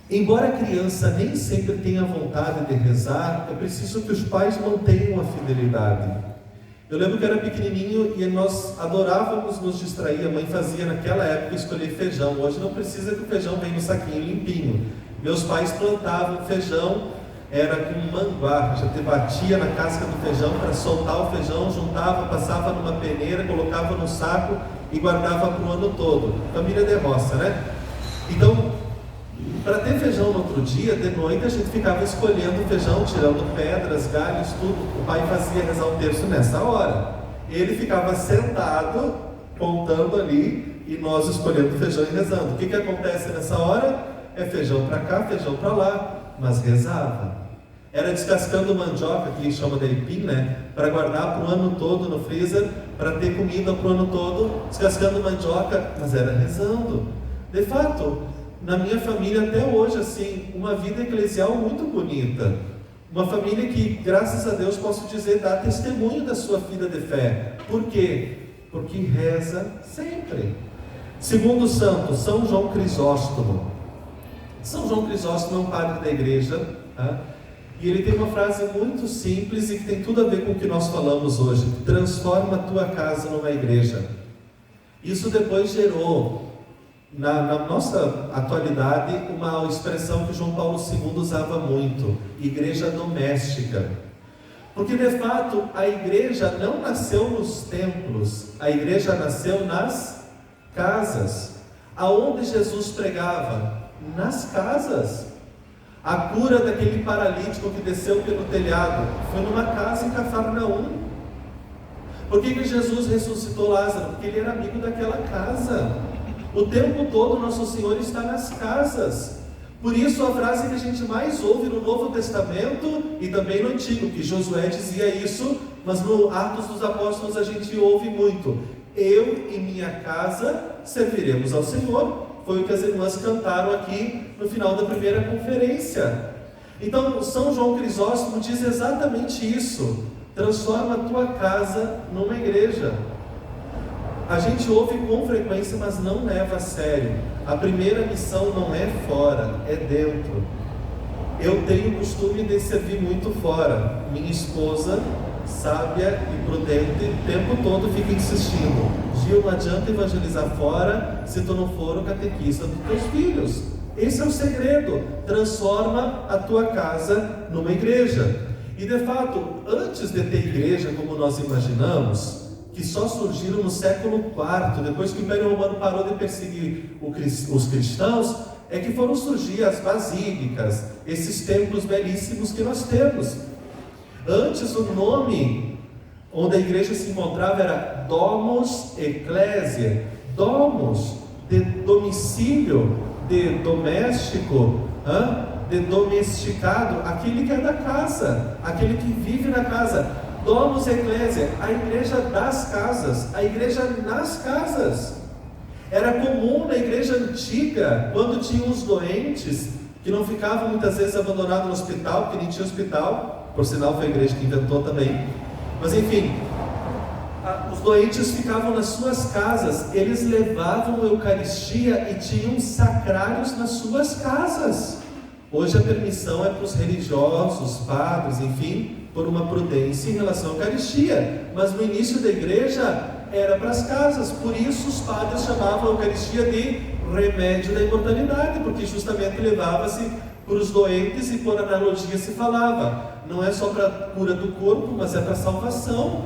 Embora a criança nem sempre tenha vontade de rezar, é preciso que os pais mantenham a fidelidade. Eu lembro que era pequenininho e nós adorávamos nos distrair. A mãe fazia naquela época escolher feijão. Hoje não precisa que o feijão venha no saquinho limpinho. Meus pais plantavam feijão, era com manguá, já batia na casca do feijão para soltar o feijão, juntava, passava numa peneira, colocava no saco e guardava para o ano todo. Família de roça, né? Então, para ter feijão no outro dia, de noite a gente ficava escolhendo o feijão, tirando pedras, galhos, tudo. O pai fazia rezar o terço nessa hora. Ele ficava sentado, contando ali, e nós escolhendo o feijão e rezando. O que acontece nessa hora? É feijão para cá, feijão para lá, mas rezava. Era descascando mandioca, que chama de aipim, né? Para guardar para o ano todo no freezer, para ter comida para o ano todo, descascando mandioca, mas era rezando. De fato, na minha família até hoje, assim, uma vida eclesial muito bonita. Uma família que, graças a Deus, posso dizer, dá testemunho da sua vida de fé. Por quê? Porque reza sempre. Segundo santo, São João Crisóstomo. São João Crisóstomo é um padre da igreja, tá? E ele tem uma frase muito simples e que tem tudo a ver com o que nós falamos hoje. Transforma a tua casa numa igreja. Isso depois gerou, na nossa atualidade, uma expressão que João Paulo II usava muito, igreja doméstica. Porque de fato a igreja não nasceu nos templos, a igreja nasceu nas casas. Aonde Jesus pregava? Nas casas. A cura daquele paralítico que desceu pelo telhado foi numa casa em Cafarnaum. Por que Jesus ressuscitou Lázaro? Porque ele era amigo daquela casa. O tempo todo Nosso Senhor está nas casas. Por isso a frase que a gente mais ouve no Novo Testamento e também no Antigo, que Josué dizia isso, mas no Atos dos Apóstolos a gente ouve muito: eu e minha casa serviremos ao Senhor. Foi o que as irmãs cantaram aqui no final da primeira conferência. Então São João Crisóstomo diz exatamente isso: transforma a tua casa numa igreja. A gente ouve com frequência, mas não leva a sério. A primeira missão não é fora, é dentro. Eu tenho o costume de servir muito fora. Minha esposa, sábia e prudente, o tempo todo fica insistindo: Gil, não adianta evangelizar fora se tu não for o catequista dos teus filhos. Esse é o segredo: transforma a tua casa numa igreja. E de fato, antes de ter igreja como nós imaginamos, que só surgiram no século IV, depois que o Império Romano parou de perseguir os cristãos, é que foram surgir as basílicas, esses templos belíssimos que nós temos. Antes, o nome onde a igreja se encontrava era Domus Ecclesiae. Domus, de domicílio, de doméstico, de domesticado, aquele que é da casa, aquele que vive na casa. Domus Ecclesiae, a igreja das casas, a igreja nas casas. Era comum na igreja antiga, quando tinham os doentes, que não ficavam muitas vezes abandonados no hospital, porque nem tinha hospital, por sinal foi a igreja que inventou também, mas enfim, os doentes ficavam nas suas casas, eles levavam a Eucaristia e tinham sacrários nas suas casas. Hoje a permissão é para os religiosos, padres, enfim, por uma prudência em relação à Eucaristia, mas no início da igreja era para as casas, por isso os padres chamavam a Eucaristia de remédio da imortalidade, porque justamente levava-se para os doentes e por analogia se falava, não é só para a cura do corpo, mas é para a salvação.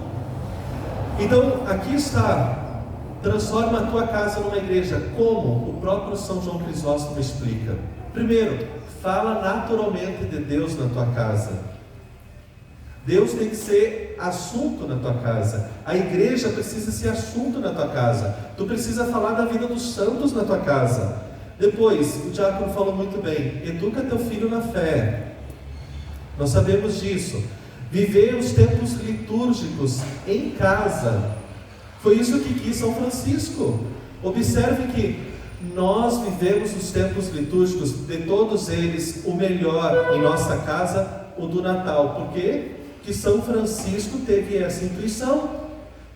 Então, aqui está, transforma a tua casa numa igreja. Como? O próprio São João Crisóstomo explica. Primeiro, fala naturalmente de Deus na tua casa. Deus tem que ser assunto na tua casa. A igreja precisa ser assunto na tua casa. Tu precisa falar da vida dos santos na tua casa. Depois, o diácono falou muito bem, educa teu filho na fé. Nós sabemos disso. Viver os tempos litúrgicos em casa. Foi isso que quis São Francisco. Observe que nós vivemos os tempos litúrgicos, de todos eles, o melhor em nossa casa, o do Natal. Por quê? Que São Francisco teve essa intuição.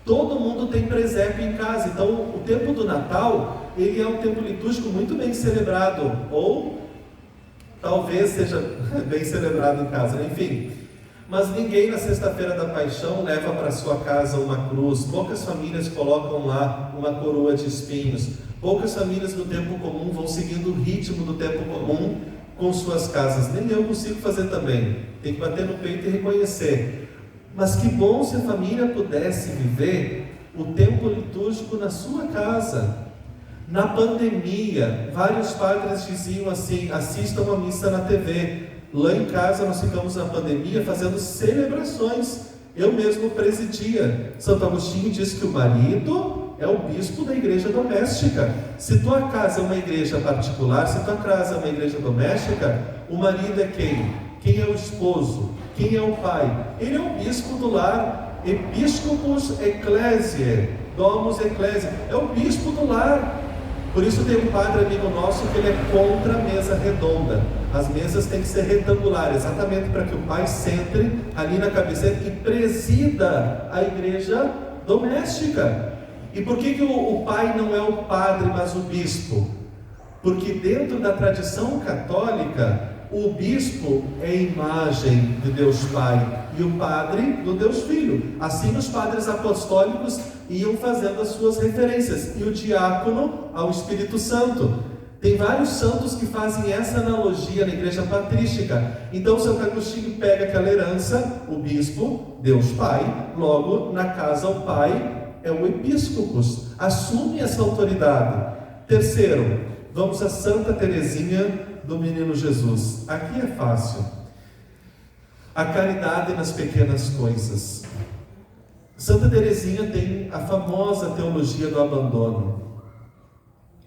Todo mundo tem presépio em casa. Então, o tempo do Natal, ele é um tempo litúrgico muito bem celebrado. Ou, talvez seja bem celebrado em casa, enfim. Mas ninguém na sexta-feira da Paixão leva para sua casa uma cruz. Poucas famílias colocam lá uma coroa de espinhos. Poucas famílias no tempo comum vão seguindo o ritmo do tempo comum com suas casas. Nem eu consigo fazer também. Tem que bater no peito e reconhecer. Mas que bom se a família pudesse viver o tempo litúrgico na sua casa. Na pandemia, vários padres diziam assim: assistam a missa na TV. Lá em casa nós ficamos na pandemia fazendo celebrações. Eu mesmo presidia. Santo Agostinho diz que o marido é o bispo da igreja doméstica. Se tua casa é uma igreja particular, se tua casa é uma igreja doméstica, o marido é quem? Quem é o esposo? Quem é o pai? Ele é o bispo do lar. Episcopus ecclesiae, domus ecclesiae. É o bispo do lar. Por isso tem um padre amigo nosso que ele é contra a mesa redonda. As mesas têm que ser retangulares, exatamente para que o pai sente ali na cabeceira e presida a igreja doméstica. E por que o pai não é o padre, mas o bispo? Porque dentro da tradição católica, o bispo é imagem de Deus Pai e o padre do Deus Filho. Assim os padres apostólicos iam fazendo as suas referências, e o diácono ao Espírito Santo. Tem vários santos que fazem essa analogia na igreja patrística. Então Santo Agostinho pega aquela herança, o bispo, Deus Pai, logo na casa o pai é o episcopos, assume essa autoridade. Terceiro, vamos a Santa Teresinha do Menino Jesus. Aqui é fácil. A caridade nas pequenas coisas. Santa Teresinha tem a famosa teologia do abandono.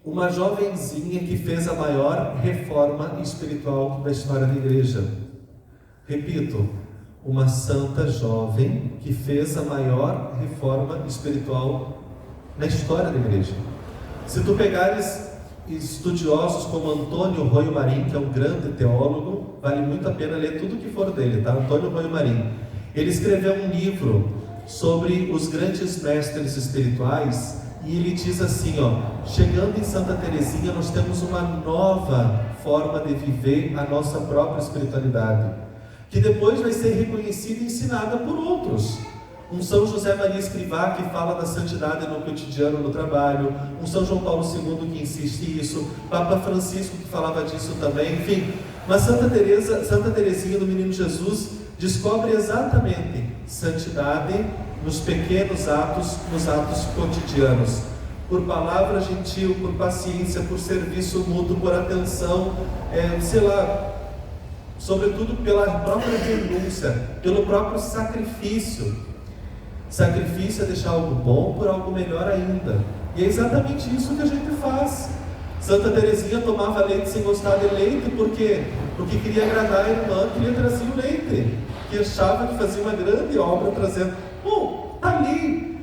Uma jovenzinha que fez a maior reforma espiritual da história da igreja. Repito, uma santa jovem que fez a maior reforma espiritual na história da igreja. Se tu pegares estudiosos como Antônio Roio Marim, que é um grande teólogo, vale muito a pena ler tudo que for dele, tá? Antônio Roio Marim. Ele escreveu um livro sobre os grandes mestres espirituais, e ele diz assim, chegando em Santa Teresinha, nós temos uma nova forma de viver a nossa própria espiritualidade, que depois vai ser reconhecida e ensinada por outros. Um São José Maria Escrivá que fala da santidade no cotidiano, no trabalho. Um São João Paulo II que insiste isso. Papa Francisco que falava disso também. Enfim, mas Santa Teresinha do Menino Jesus descobre exatamente santidade nos pequenos atos, nos atos cotidianos. Por palavra gentil, por paciência, por serviço mútuo, por atenção, sobretudo pela própria renúncia, pelo próprio sacrifício. Sacrifício é deixar algo bom por algo melhor ainda. E é exatamente isso que a gente faz. Santa Teresinha tomava leite sem gostar de leite. Por quê? Porque queria agradar a irmã que lhe trazia o leite, que achava que fazia uma grande obra trazendo. Tá ali.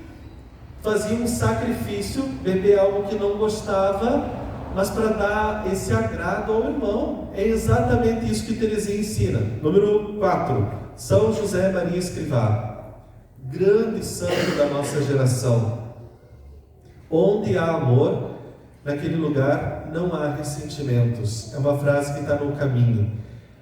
Fazia um sacrifício, beber algo que não gostava, mas para dar esse agrado ao irmão. É exatamente isso que Teresinha ensina. Número 4, São José Maria Escrivá, grande santo da nossa geração. Onde há amor, naquele lugar não há ressentimentos. É uma frase que está no Caminho.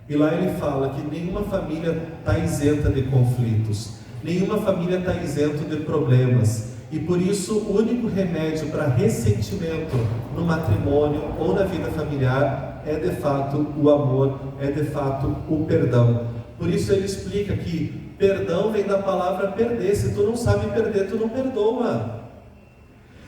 E lá ele fala que nenhuma família está isenta de conflitos, nenhuma família está isenta de problemas. E por isso o único remédio para ressentimento no matrimônio ou na vida familiar é de fato o amor, é de fato o perdão. Por isso ele explica que perdão vem da palavra perder. Se tu não sabe perder, tu não perdoa.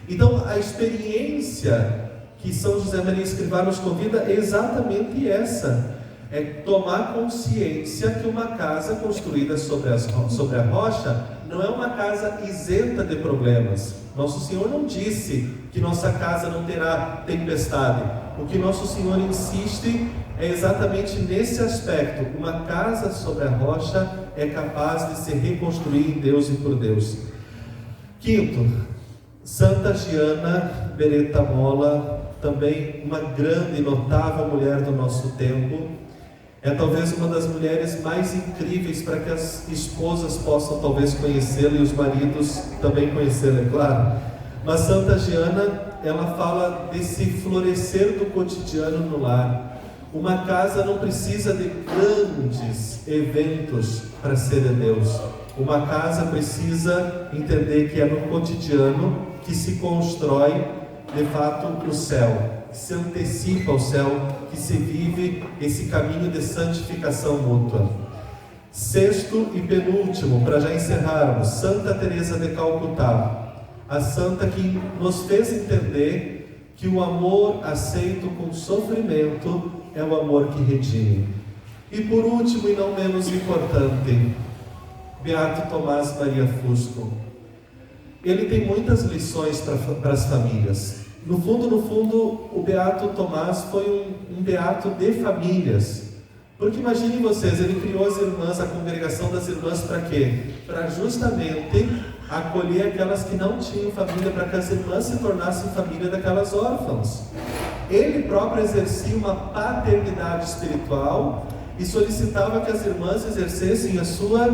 Então a experiência que São José Maria Escrivá nos convida é exatamente essa. É tomar consciência que uma casa construída sobre a rocha não é uma casa isenta de problemas. Nosso Senhor não disse que nossa casa não terá tempestade. O que Nosso Senhor insiste é exatamente nesse aspecto. Uma casa sobre a rocha é capaz de se reconstruir em Deus e por Deus. Quinto, Santa Giana Beretta Molla, também uma grande e notável mulher do nosso tempo. É talvez uma das mulheres mais incríveis para que as esposas possam talvez conhecê-la e os maridos também conhecê-la, é claro. Mas Santa Giana, ela fala desse florescer do cotidiano no lar. Uma casa não precisa de grandes eventos para ser de Deus. Uma casa precisa entender que é no cotidiano que se constrói de fato o céu, que se antecipa ao céu, que se vive esse caminho de santificação mútua. Sexto e penúltimo, para já encerrarmos, Santa Teresa de Calcutá, a santa que nos fez entender que o amor aceito com sofrimento é o amor que redime. E por último e não menos importante, Beato Tomás Maria Fusco. Ele tem muitas lições para as famílias. No fundo, o Beato Tomás foi um beato de famílias. Porque imaginem vocês, ele criou as irmãs, a congregação das irmãs para quê? Para justamente acolher aquelas que não tinham família, para que as irmãs se tornassem família daquelas órfãs. Ele próprio exercia uma paternidade espiritual e solicitava que as irmãs exercessem a sua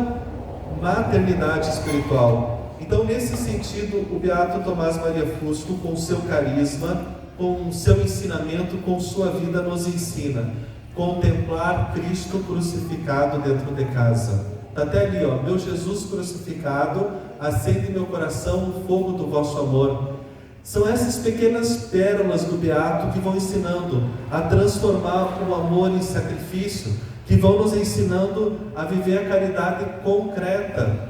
maternidade espiritual. Então, nesse sentido, o Beato Tomás Maria Fusco, com seu carisma, com seu ensinamento, com sua vida, nos ensina contemplar Cristo crucificado dentro de casa. Está até ali, ó, meu Jesus crucificado, acende em meu coração o fogo do vosso amor. São essas pequenas pérolas do Beato que vão ensinando a transformar o amor em sacrifício, que vão nos ensinando a viver a caridade concreta,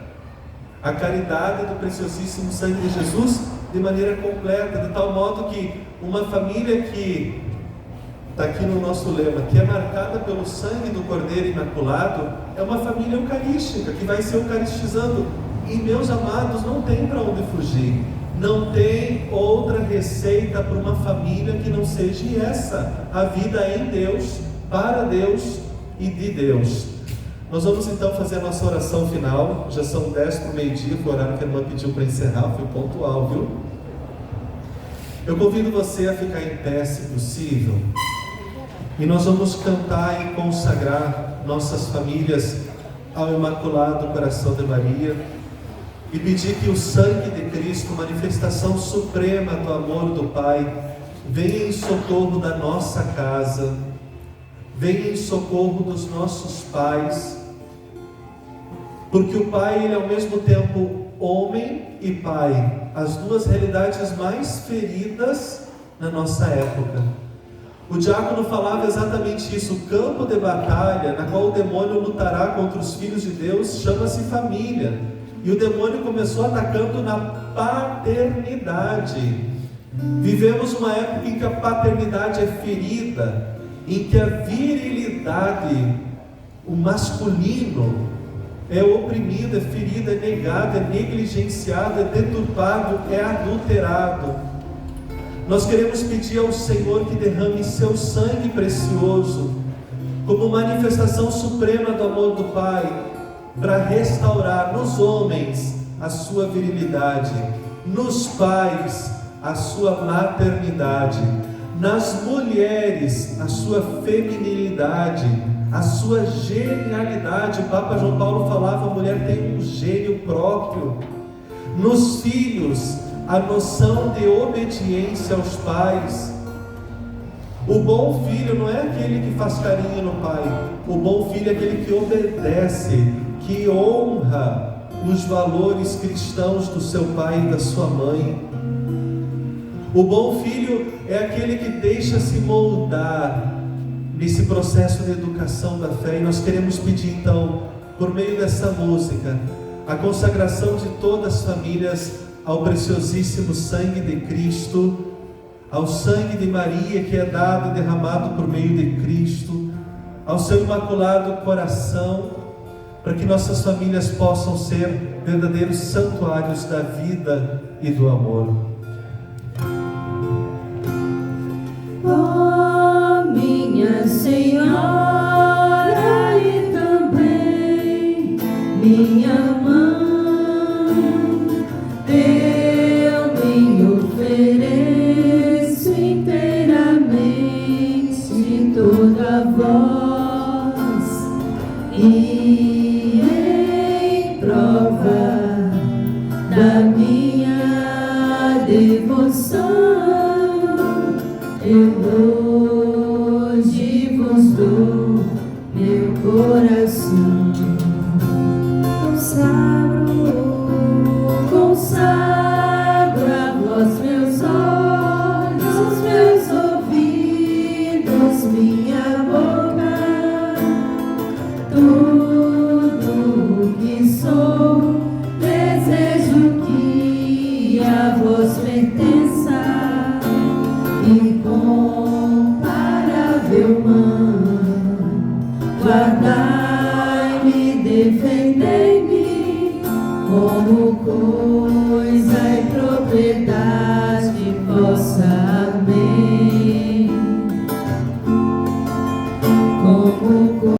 a caridade do preciosíssimo sangue de Jesus de maneira completa, de tal modo que uma família que está aqui no nosso lema, que é marcada pelo sangue do Cordeiro Imaculado, é uma família eucarística, que vai se eucaristizando. E meus amados, não tem para onde fugir, não tem outra receita para uma família que não seja essa, a vida em Deus, para Deus e de Deus. Nós vamos então fazer a nossa oração final. Já são 10 para o meio-dia, foi o horário que a irmã pediu para encerrar, foi pontual, viu? Eu convido você a ficar em pé, se possível, e nós vamos cantar e consagrar nossas famílias ao Imaculado Coração de Maria e pedir que o sangue de Cristo, manifestação suprema do amor do Pai, venha em socorro da nossa casa, venha em socorro dos nossos pais, porque o Pai, ele é ao mesmo tempo homem e Pai, as duas realidades mais feridas na nossa época. O diácono falava exatamente isso: o campo de batalha na qual o demônio lutará contra os filhos de Deus chama-se família, e o demônio começou atacando na paternidade. Vivemos uma época em que a paternidade é ferida, em que a virilidade, o masculino, é oprimido, é ferido, é negado, é negligenciado, é deturpado, é adulterado. Nós queremos pedir ao Senhor que derrame seu sangue precioso, como manifestação suprema do amor do Pai, para restaurar nos homens a sua virilidade, nos pais a sua maternidade, nas mulheres a sua feminilidade, a sua genialidade. O Papa João Paulo falava: a mulher tem um gênio próprio. Nos filhos, a noção de obediência aos pais. O bom filho não é aquele que faz carinho no pai. O bom filho é aquele que obedece, que honra os valores cristãos do seu pai e da sua mãe. O bom filho é aquele que deixa se moldar nesse processo de educação da fé. E nós queremos pedir então, por meio dessa música, a consagração de todas as famílias ao preciosíssimo sangue de Cristo, ao sangue de Maria que é dado e derramado por meio de Cristo, ao seu imaculado coração, para que nossas famílias possam ser verdadeiros santuários da vida e do amor. Ó minha Senhora e também minha mãe, eu me ofereço inteiramente de toda voz e em prova da minha devoção eu hoje vos dou meu coração. Consagro a vós meus olhos, meus ouvidos, minha boca, tudo que sou, desejo que a vós pertença. Incomparável mãe, guardai-me, defendei-me como